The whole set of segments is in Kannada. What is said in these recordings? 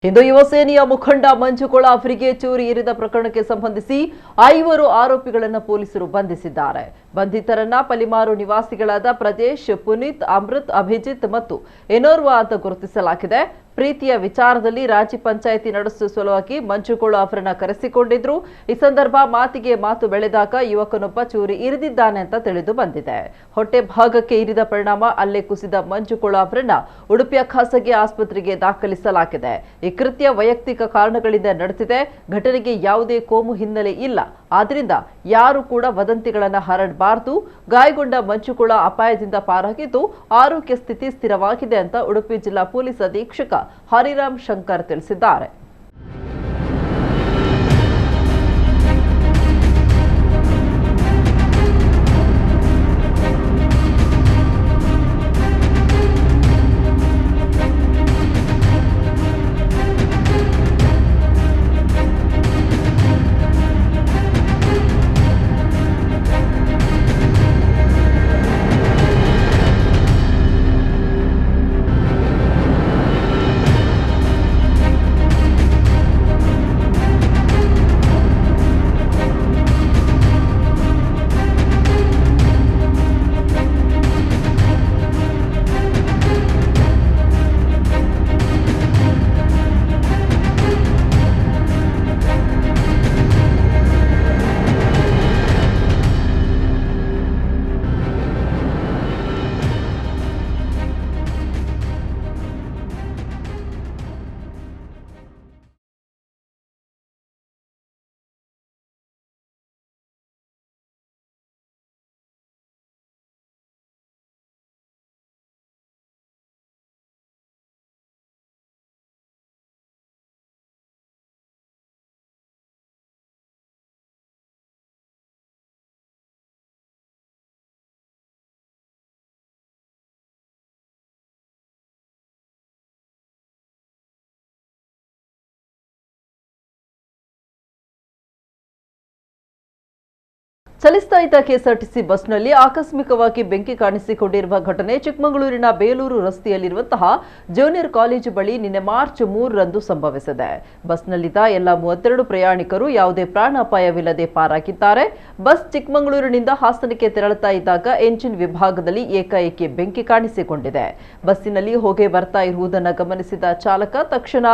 ಹಿಂದೂ ಯುವ ಸೇನೆಯ ಮುಖಂಡ ಮಂಜುಕೋಳ ಅವರಿಗೆ ಚೂರಿ ಇರಿದ ಪ್ರಕರಣಕ್ಕೆ ಸಂಬಂಧಿಸಿ 5 ಆರೋಪಿಗಳನ್ನು ಪೊಲೀಸರು ಬಂಧಿಸಿದ್ದಾರೆ. ಬಂಧಿತರನ್ನ ಪಲಿಮಾರು ನಿವಾಸಿಗಳಾದ ಪ್ರದೇಶ್, ಪುನೀತ್, ಅಮೃತ್, ಅಭಿಜಿತ್ ಮತ್ತು ಇನ್ನೋರ್ವ ಅಂತ ಗುರುತಿಸಲಾಗಿದೆ. ಪ್ರೀತಿಯ ವಿಚಾರದಲ್ಲಿ ರಾಜ್ಯ ಪಂಚಾಯಿತಿ ನಡೆಸುವ ಸಲುವಾಗಿ ಮಂಜುಕೋಳ ಅವರನ್ನ ಕರೆಸಿಕೊಂಡಿದ್ರು. ಈ ಸಂದರ್ಭ ಮಾತಿಗೆ ಮಾತು ಬೆಳೆದಾಗ ಯುವಕನೊಬ್ಬ ಚೂರಿ ಇರಿದಿದ್ದಾನೆ ಅಂತ ತಿಳಿದು ಬಂದಿದೆ. ಹೊಟ್ಟೆ ಭಾಗಕ್ಕೆ ಇರಿದ ಪರಿಣಾಮ ಅಲ್ಲೇ ಕುಸಿದ ಮಂಜುಕೋಳ ಅವರನ್ನ ಉಡುಪಿಯ ಖಾಸಗಿ ಆಸ್ಪತ್ರೆಗೆ ದಾಖಲಿಸಲಾಗಿದೆ. ಈ ಕೃತ್ಯ ವೈಯಕ್ತಿಕ ಕಾರಣಗಳಿಂದ ನಡೆದಿದೆ. ಘಟನೆಗೆ ಯಾವುದೇ ಕೋಮು ಹಿನ್ನೆಲೆ ಇಲ್ಲ. ಆದ್ದರಿಂದ ಯಾರು ಕೂಡ ವದಂತಿಗಳನ್ನು ಹರಡಬಾರದು. ಗಾಯಗೊಂಡ ಮಂಜುಕೋಳ ಅಪಾಯದಿಂದ ಪಾರಾಗಿದ್ದು ಆರೋಗ್ಯ ಸ್ಥಿತಿ ಸ್ಥಿರವಾಗಿದೆ ಅಂತ ಉಡುಪಿ ಜಿಲ್ಲಾ ಪೊಲೀಸ್ ಅಧೀಕ್ಷಕ ಹರಿರಾಮ್ ಶಂಕರ್ ತಿಳಿಸಿದ್ದಾರೆ. ಚಲಿಸ್ತಾ ಇದ್ದ ಕೆಎಸ್ಆರ್ಟಿಸಿ ಬಸ್ನಲ್ಲಿ ಆಕಸ್ಮಿಕವಾಗಿ ಬೆಂಕಿ ಕಾಣಿಸಿಕೊಂಡಿರುವ ಘಟನೆ ಚಿಕ್ಕಮಗಳೂರಿನ ಬೇಲೂರು ರಸ್ತೆಯಲ್ಲಿರುವಂತಹ ಜೂನಿಯರ್ ಕಾಲೇಜು ಬಳಿ ನಿನ್ನೆ ಮಾರ್ಚ್ 3ರಂದು ಸಂಭವಿಸಿದೆ. ಬಸ್ನಲ್ಲಿದ್ದ ಎಲ್ಲ 32 ಪ್ರಯಾಣಿಕರು ಯಾವುದೇ ಪ್ರಾಣಾಪಾಯವಿಲ್ಲದೆ ಪಾರಾಗಿದ್ದಾರೆ. ಬಸ್ ಚಿಕ್ಕಮಗಳೂರಿನಿಂದ ಹಾಸನಕ್ಕೆ ತೆರಳುತ್ತಾ ಇದ್ದಾಗ ಎಂಜಿನ್ ವಿಭಾಗದಲ್ಲಿ ಏಕಾಏಕಿ ಬೆಂಕಿ ಕಾಣಿಸಿಕೊಂಡಿದೆ. ಬಸ್ಸಿನಲ್ಲಿ ಹೊಗೆ ಬರ್ತಾ ಇರುವುದನ್ನು ಗಮನಿಸಿದ ಚಾಲಕ ತಕ್ಷಣ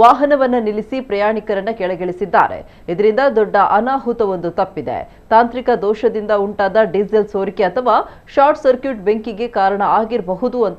ವಾಹನವನ್ನು ನಿಲ್ಲಿಸಿ ಪ್ರಯಾಣಿಕರನ್ನ ಕೆಳಗಿಳಿಸಿದ್ದಾರೆ. ಇದರಿಂದ ದೊಡ್ಡ ಅನಾಹುತವೊಂದು ತಪ್ಪಿದೆ. ತಾಂತ್ರಿಕ ದೋಷದಿಂದ ಉಂಟಾದ ಡೀಸೆಲ್ ಸೋರಿಕೆ ಅಥವಾ ಶಾರ್ಟ್ ಸರ್ಕ್ಯೂಟ್ ಬೆಂಕಿಗೆ ಕಾರಣ ಆಗಿರಬಹುದು ಅಂತ